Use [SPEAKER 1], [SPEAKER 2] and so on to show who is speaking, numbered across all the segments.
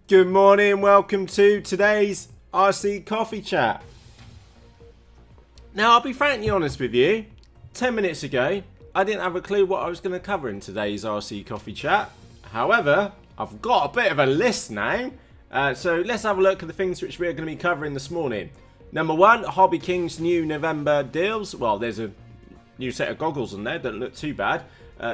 [SPEAKER 1] Good morning, welcome to today's RC Coffee Chat. Now, I'll be frankly honest with you, 10 minutes ago, I didn't have a clue what I was going to cover in today's RC Coffee Chat. However, I've got a bit of a list now, so let's have a look at the things which we're going to be covering this morning. Number one, HobbyKing's new November deals. Well, there's a new set of goggles on there, don't look too bad.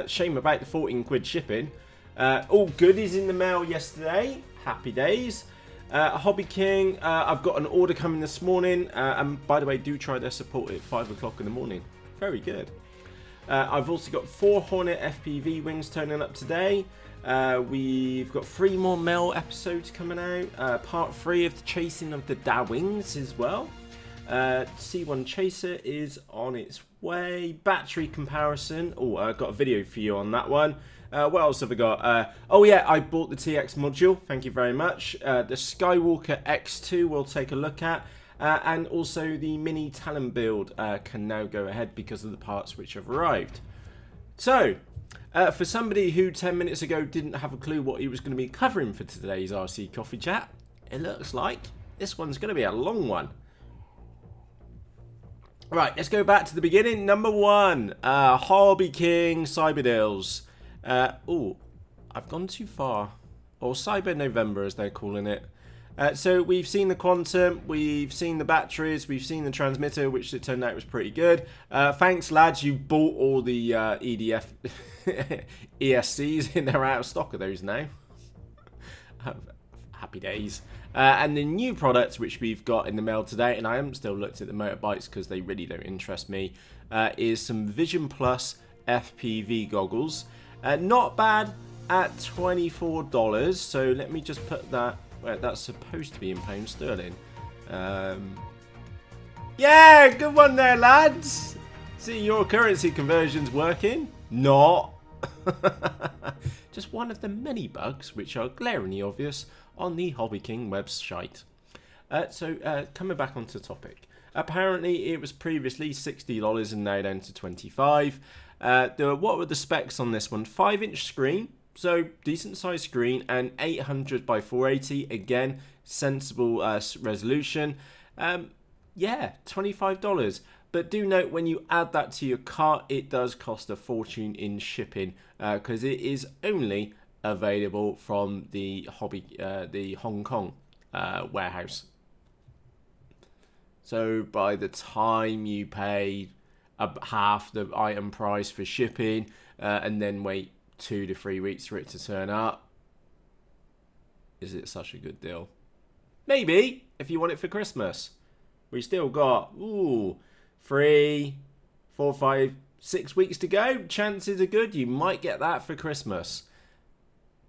[SPEAKER 1] Shame about the 14 quid shipping. All goodies in the mail yesterday. Happy days. HobbyKing, I've got an order coming this morning. And by the way, do try their support at 5 o'clock in the morning. Very good. I've also got 4 Hornet FPV wings turning up today. We've got 3 more mail episodes coming out. Part 3 of the chasing of the Da Wings as well. C1 Chaser is on its way. Battery comparison. Oh, I've got a video for you on that one. What else have I got? Oh yeah, I bought the TX module. Thank you very much. The Skywalker X2 we'll take a look at. And also the mini Talon build can now go ahead because of the parts which have arrived. So, for somebody who 10 minutes ago didn't have a clue what he was going to be covering for today's RC Coffee Chat, it looks like this one's going to be a long one. Right, let's go back to the beginning. Number 1, HobbyKing Cyber Deals. Oh, I've gone too far. Or Cyber November as they're calling it. So we've seen the Quantum, we've seen the batteries, we've seen the transmitter, which it turned out was pretty good. Thanks lads, you bought all the EDF ESCs and they're out of stock of those now. Happy days. And the new products which we've got in the mail today, and I haven't still looked at the motorbikes because they really don't interest me, is some Visionplus FPV goggles. Not bad at $24, so let me just put that where that's supposed to be in pound sterling. Yeah, good one there, lads. See, your currency conversion's working. Not. Just one of the many bugs which are glaringly obvious on the HobbyKing website. So, coming back onto the topic. Apparently, it was previously $60 and now down to $25. What were the specs on this one? 5-inch screen, so decent size screen, and 800 by 480. Again, sensible resolution. Yeah, $25. But do note when you add that to your cart, it does cost a fortune in shipping because it is only available from the Hong Kong warehouse. So by the time you pay half the item price for shipping and then wait 2 to 3 weeks for it to turn up, is it such a good deal? Maybe if you want it for Christmas. We still got 3, 4, 5, 6 weeks to go. Chances are good you might get that for Christmas.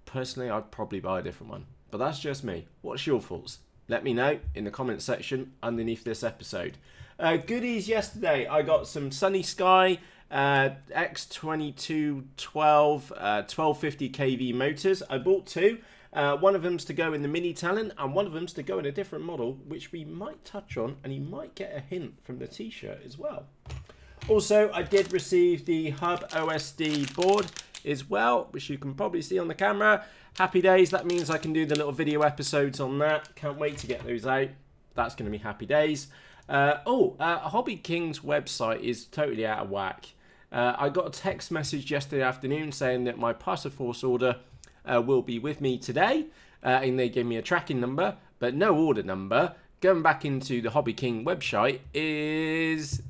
[SPEAKER 1] Personally, I'd probably buy a different one, but that's just me. What's your thoughts? Let me know in the comment section underneath this episode. Goodies yesterday, I got some Sunny Sky X22 1250 kV motors. I bought 2. One of them's to go in the mini Talon and one of them's to go in a different model, which we might touch on, and you might get a hint from the t-shirt as well. Also, I did receive the Hub OSD board as well, which you can probably see on the camera. Happy days, that means I can do the little video episodes on that. Can't wait to get those out. That's going to be happy days. HobbyKing's website is totally out of whack. I got a text message yesterday afternoon saying that my Parcel Force order will be with me today, and they gave me a tracking number, but no order number. Going back into the HobbyKing website, is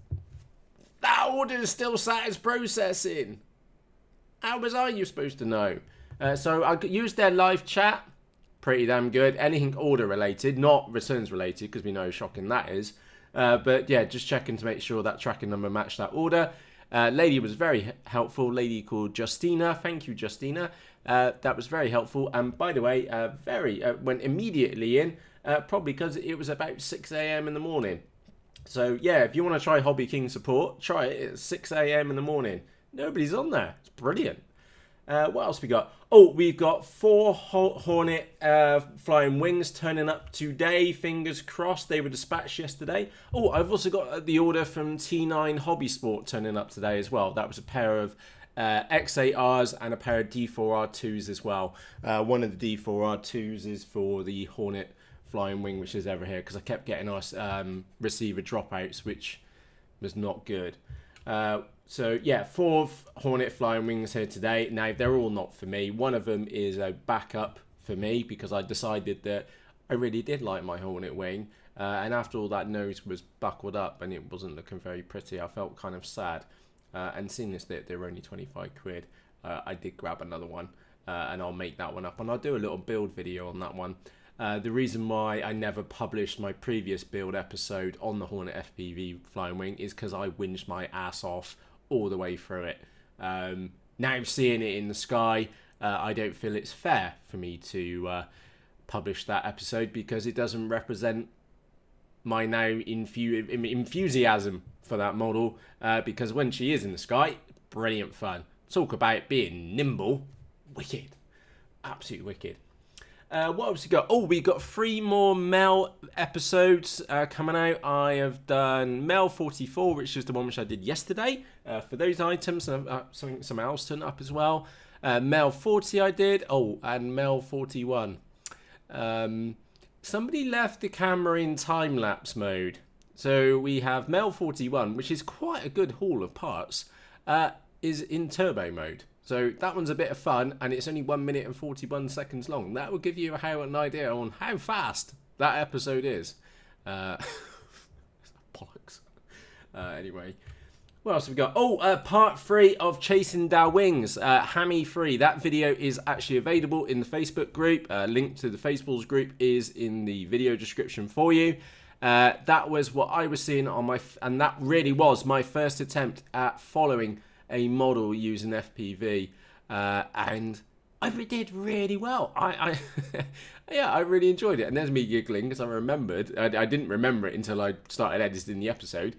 [SPEAKER 1] that order is still sat as processing. How was you supposed to know? So I used their live chat. Pretty damn good. Anything order related, not returns related, because we know how shocking that is. But yeah, just checking to make sure that tracking number matched that order. Lady was very helpful. Lady called Justina. Thank you, Justina. That was very helpful. And by the way, went immediately in, probably because it was about 6 a.m. in the morning. So yeah, if you want to try HobbyKing support, try it at 6 a.m. in the morning. Nobody's on there. It's brilliant. What else we got? Oh, we've got 4 Hornet flying wings turning up today. Fingers crossed. They were dispatched yesterday. Oh, I've also got the order from T9 Hobby Sport turning up today as well. That was a pair of X8Rs and a pair of D4R2s as well. One of the D4R2s is for the Hornet flying wing, which is over here, because I kept getting us receiver dropouts, which was not good. So yeah, 4 Hornet flying wings here today. Now, they're all not for me. One of them is a backup for me because I decided that I really did like my Hornet wing. And after all, that nose was buckled up and it wasn't looking very pretty. I felt kind of sad. And seeing this, that they're only 25 quid, I did grab another one. And I'll make that one up. And I'll do a little build video on that one. The reason why I never published my previous build episode on the Hornet FPV flying wing is because I whinged my ass off all the way through it. Now seeing it in the sky, I don't feel it's fair for me to publish that episode because it doesn't represent my now enthusiasm for that model, because when she is in the sky, brilliant fun. Talk about being nimble. Wicked. Absolutely wicked. What else we got? Oh, we got 3 more Mel episodes coming out. I have done Mel 44, which is the one which I did yesterday for those items. Something else turned up as well. Mel 40 I did. Oh, and Mel 41. Somebody left the camera in time-lapse mode. So we have Mel 41, which is quite a good haul of parts, is in turbo mode. So that one's a bit of fun, and it's only 1 minute and 41 seconds long. That will give you an idea on how fast that episode is. Bollocks. Anyway, what else have we got? Oh, part 3 of Chasing Down Wings, Hammy 3. That video is actually available in the Facebook group. Link to the Facebook's group is in the video description for you. That was what I was seeing on my... and that really was my first attempt at following a model using FPV, and I did really well. Yeah, I really enjoyed it. And there's me giggling because I remembered, I didn't remember it until I started editing the episode,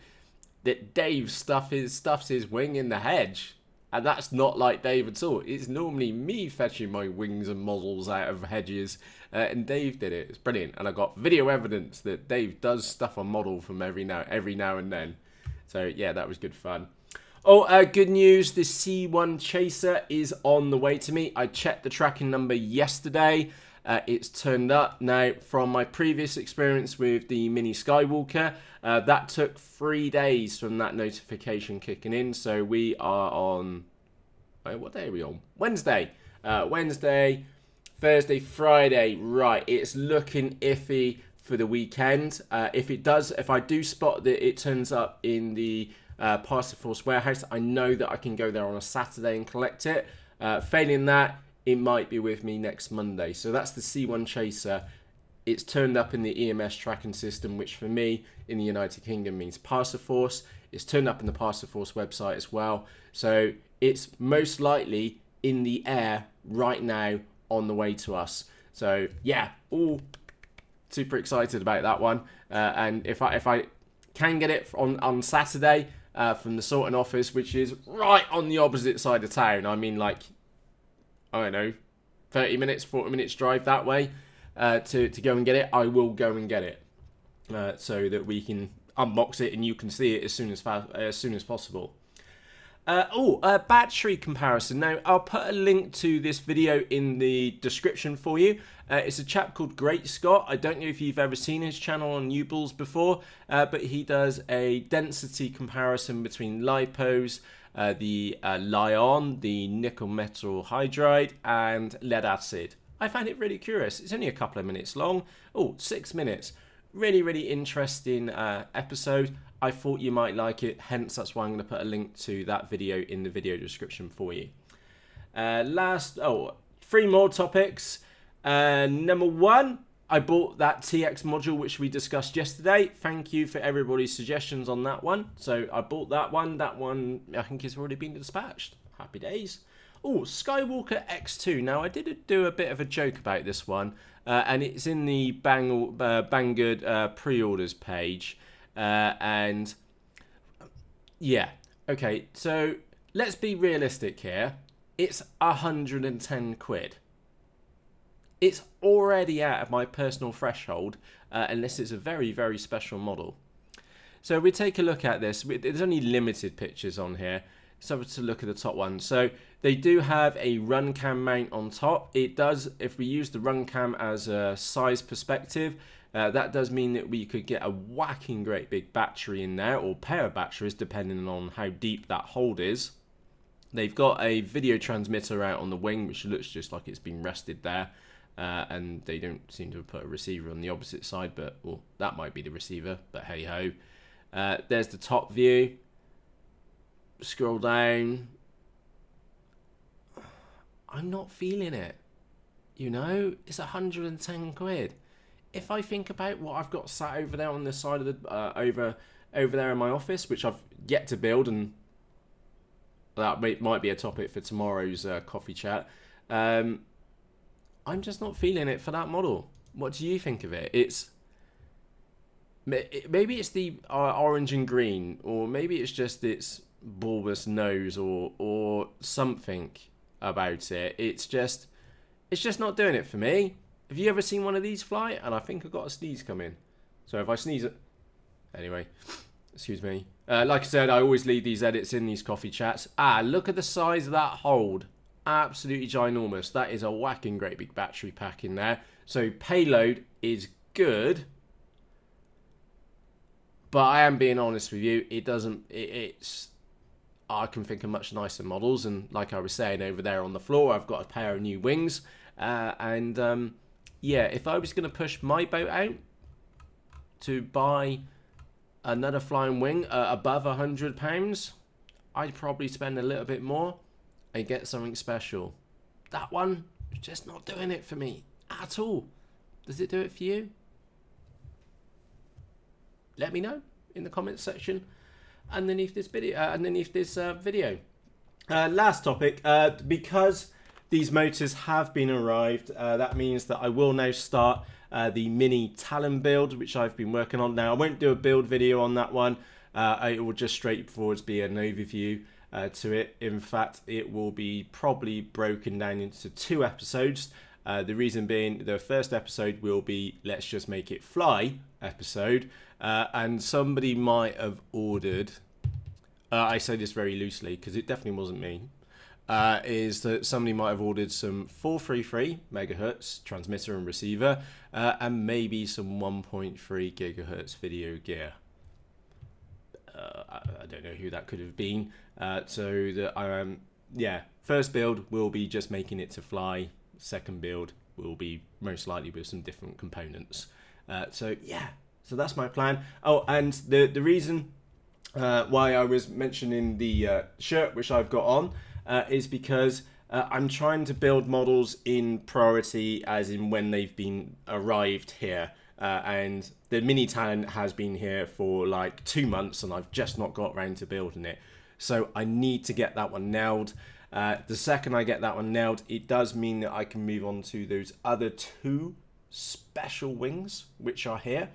[SPEAKER 1] that Dave stuffs his wing in the hedge. And that's not like Dave at all. It's normally me fetching my wings and muzzles out of hedges, and Dave did it. It's brilliant. And I got video evidence that Dave does stuff on model from every now and then. So yeah, that was good fun. Oh, good news. The C1 Chaser is on the way to me. I checked the tracking number yesterday. It's turned up. Now, from my previous experience with the Mini Skywalker, that took 3 days from that notification kicking in. So we are on... what day are we on? Wednesday. Wednesday, Thursday, Friday. Right, it's looking iffy for the weekend. If I do spot that it turns up in the... Parcel Force warehouse, I know that I can go there on a Saturday and collect it. Failing that, it might be with me next Monday. So that's the C1 Chaser. It's turned up in the EMS tracking system, which for me in the United Kingdom means Parcel Force. It's turned up in the Parcel Force website as well. So it's most likely in the air right now on the way to us. So yeah, all super excited about that one. And if I can get it on Saturday, from the sorting office, which is right on the opposite side of town. I mean, like, I don't know, 30 minutes, 40 minutes drive that way to go and get it. I will go and get it so that we can unbox it and you can see it as soon as possible. Battery comparison. Now, I'll put a link to this video in the description for you. It's a chap called Great Scott. I don't know if you've ever seen his channel on Newballs before, but he does a density comparison between LiPos, the Lion, the nickel metal hydride, and lead acid. I find it really curious. It's only a couple of minutes long. 6 minutes. Really, really interesting episode. I thought you might like it, hence that's why I'm going to put a link to that video in the video description for you. 3 more topics. Number 1, I bought that TX module which we discussed yesterday. Thank you for everybody's suggestions on that one. So I bought that one. That one I think has already been dispatched. Happy days. Skywalker X2. Now I did do a bit of a joke about this one, and it's in the Banggood pre-orders page. And yeah, okay, so let's be realistic here. It's 110 quid. It's already out of my personal threshold, unless it's a very, very special model. So we take a look at this. There's only limited pictures on here. let's have a look at the top one. So they do have a run cam mount on top. It does, if we use the run cam as a size perspective, that does mean that we could get a whacking great big battery in there, or pair of batteries depending on how deep that hold is. They've got a video transmitter out on the wing, which looks just like it's been rested there. And they don't seem to have put a receiver on the opposite side, but well, that might be the receiver, but hey ho. There's the top view. Scroll down. I'm not feeling it. You know, it's 110 quid. If I think about what I've got sat over there on the side of the over there in my office, which I've yet to build, and that might be a topic for tomorrow's coffee chat. I'm just not feeling it for that model. What do you think of it? Maybe it's the orange and green, or maybe it's just its bulbous nose, or something about it. It's just not doing it for me. Have you ever seen one of these fly? And I think I've got a sneeze coming. So if I sneeze it... Anyway, excuse me. Like I said, I always leave these edits in these coffee chats. Look at the size of that hold. Absolutely ginormous. That is a whacking great big battery pack in there. So payload is good. But I am being honest with you. It doesn't... It's... I can think of much nicer models. And like I was saying over there on the floor, I've got a pair of new wings. Yeah, if I was going to push my boat out to buy another flying wing above £100, I'd probably spend a little bit more and get something special. That one is just not doing it for me at all. Does it do it for you? Let me know in the comments section underneath this video. Last topic, because these motors have been arrived, that means that I will now start the mini Talon build, which I've been working on. Now, I won't do a build video on that one. It will just straightforward be an overview to it. In fact, it will be probably broken down into 2 episodes. The reason being, the first episode will be Let's Just Make It Fly episode. And somebody might have ordered, I say this very loosely because it definitely wasn't me, is that somebody might have ordered some 433 megahertz transmitter and receiver, and maybe some 1.3 gigahertz video gear. I don't know who that could have been. Yeah, first build will be just making it to fly. Second build will be most likely with some different components. So that's my plan. Oh, and the reason why I was mentioning the shirt which I've got on is because I'm trying to build models in priority, as in when they've been arrived here. And the mini Talon has been here for like 2 months, and I've just not got around to building it. So I need to get that one nailed. The second I get that one nailed, it does mean that I can move on to those other 2 special wings which are here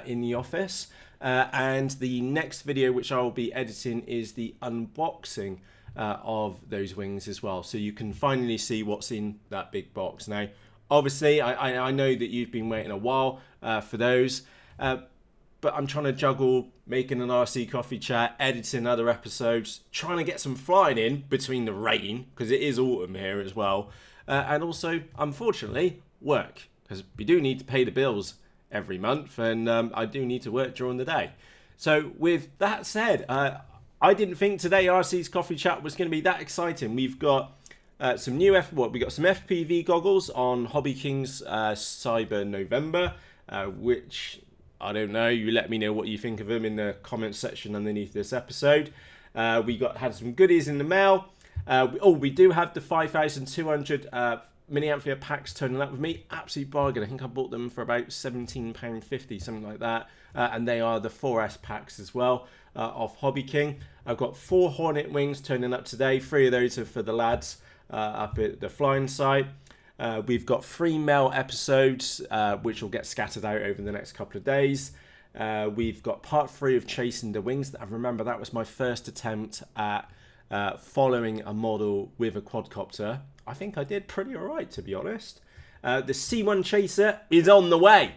[SPEAKER 1] in the office. And the next video which I will be editing is the unboxing of those wings as well, so you can finally see what's in that big box. Now obviously I know that you've been waiting a while for those, but I'm trying to juggle making an RC coffee chat, editing other episodes, trying to get some flying in between the rain, because it is autumn here as well, and also unfortunately work, because we do need to pay the bills every month, and I do need to work during the day. So with that said, I didn't think today RC's coffee chat was going to be that exciting. We've got some new we got some FPV goggles on HobbyKing's Cyber November, which I don't know. You let me know what you think of them in the comments section underneath this episode. We had some goodies in the mail. We do have the 5,200 milliampere packs turning up with me. Absolute bargain. I think I bought them for about £17.50, something like that. And they are the 4S packs as well, of HobbyKing. I've got 4 Hornet wings turning up today. 3 of those are for the lads up at the flying site. We've got 3 mail episodes, which will get scattered out over the next couple of days. We've got part 3 of Chasing the Wings. I remember that was my first attempt at following a model with a quadcopter. I think I did pretty alright, to be honest. The C1 Chaser is on the way.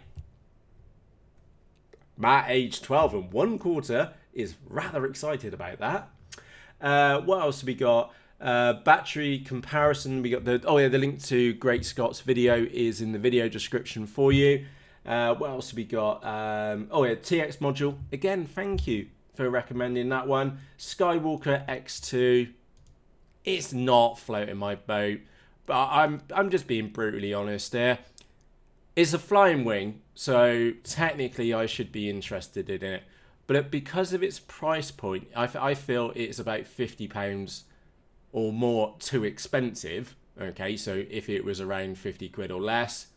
[SPEAKER 1] Matt, age 12 and 1/4, is rather excited about that. What else have we got? Battery comparison. We got the the link to Great Scott's video is in the video description for you. What else have we got? TX module. Again, thank you for recommending that one. Skywalker X2. It's not floating my boat, but I'm just being brutally honest here. It's a flying wing, so technically I should be interested in it. But because of its price point, I feel it's about £50 or more too expensive. Okay, so if it was around 50 quid or less,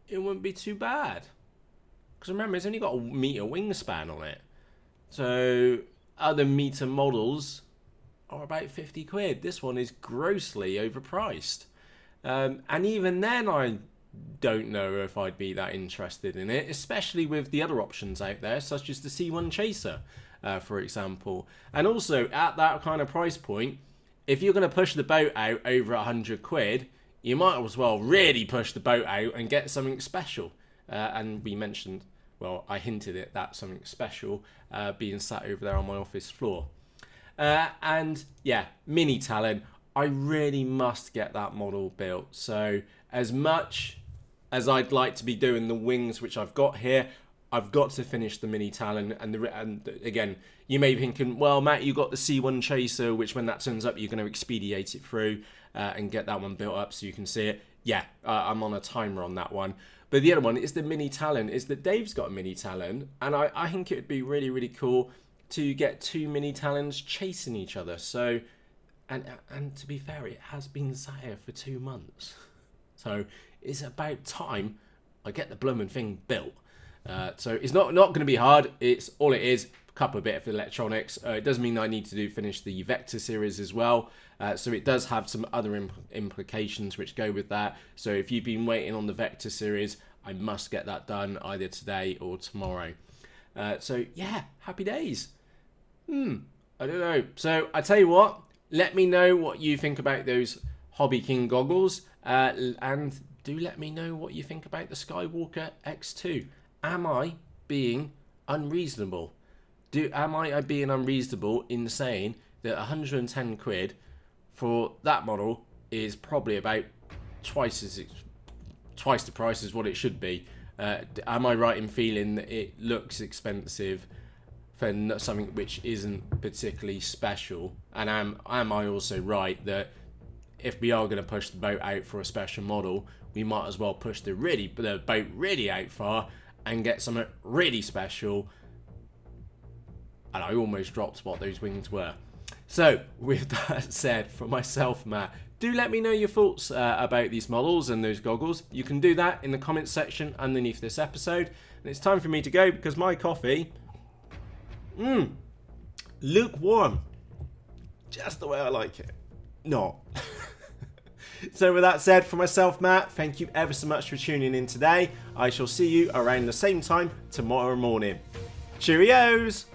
[SPEAKER 1] it wouldn't be too bad. Because remember, it's only got a meter wingspan on it. So other meter models are about 50 quid. This one is grossly overpriced. And even then, I don't know if I'd be that interested in it, especially with the other options out there, such as the C1 Chaser, for example. And also, at that kind of price point, if you're going to push the boat out over 100 quid, you might as well really push the boat out and get something special. And we mentioned, well, I hinted at that something special being sat over there on my office floor. And yeah, mini Talon. I really must get that model built. So as much as I'd like to be doing the wings, which I've got here, I've got to finish the mini Talon. And again, you may be thinking, well, Matt, you got the C1 Chaser, which when that turns up, you're going to expedite it through and get that one built up so you can see it. Yeah, I'm on a timer on that one. But the other one is the mini Talon. Is that Dave's got a mini Talon, and I think it would be really, really cool to get two mini Talons chasing each other. So, and to be fair, it has been sat here for 2 months. So it's about time I get the blooming thing built. So it's not going to be hard. It's all it is, a couple of bit of electronics. It does mean I need to finish the Vector series as well. So it does have some other implications which go with that. So if you've been waiting on the Vector series, I must get that done either today or tomorrow. So yeah, happy days. I don't know. So I tell you what, let me know what you think about those HobbyKing goggles, and do let me know what you think about the Skywalker X2. Am I being unreasonable? Am I being unreasonable in saying that 110 quid for that model is probably about twice the price as what it should be? Am I right in feeling that it looks expensive for something which isn't particularly special? And am I also right that if we are going to push the boat out for a special model, we might as well push the boat really out far and get something really special? And I almost dropped what those wings were. So with that said, for myself, Matt, do let me know your thoughts about these models and those goggles. You can do that in the comments section underneath this episode. And it's time for me to go because my coffee, lukewarm, just the way I like it. Not. So with that said, for myself, Matt, thank you ever so much for tuning in today. I shall see you around the same time tomorrow morning. Cheerios!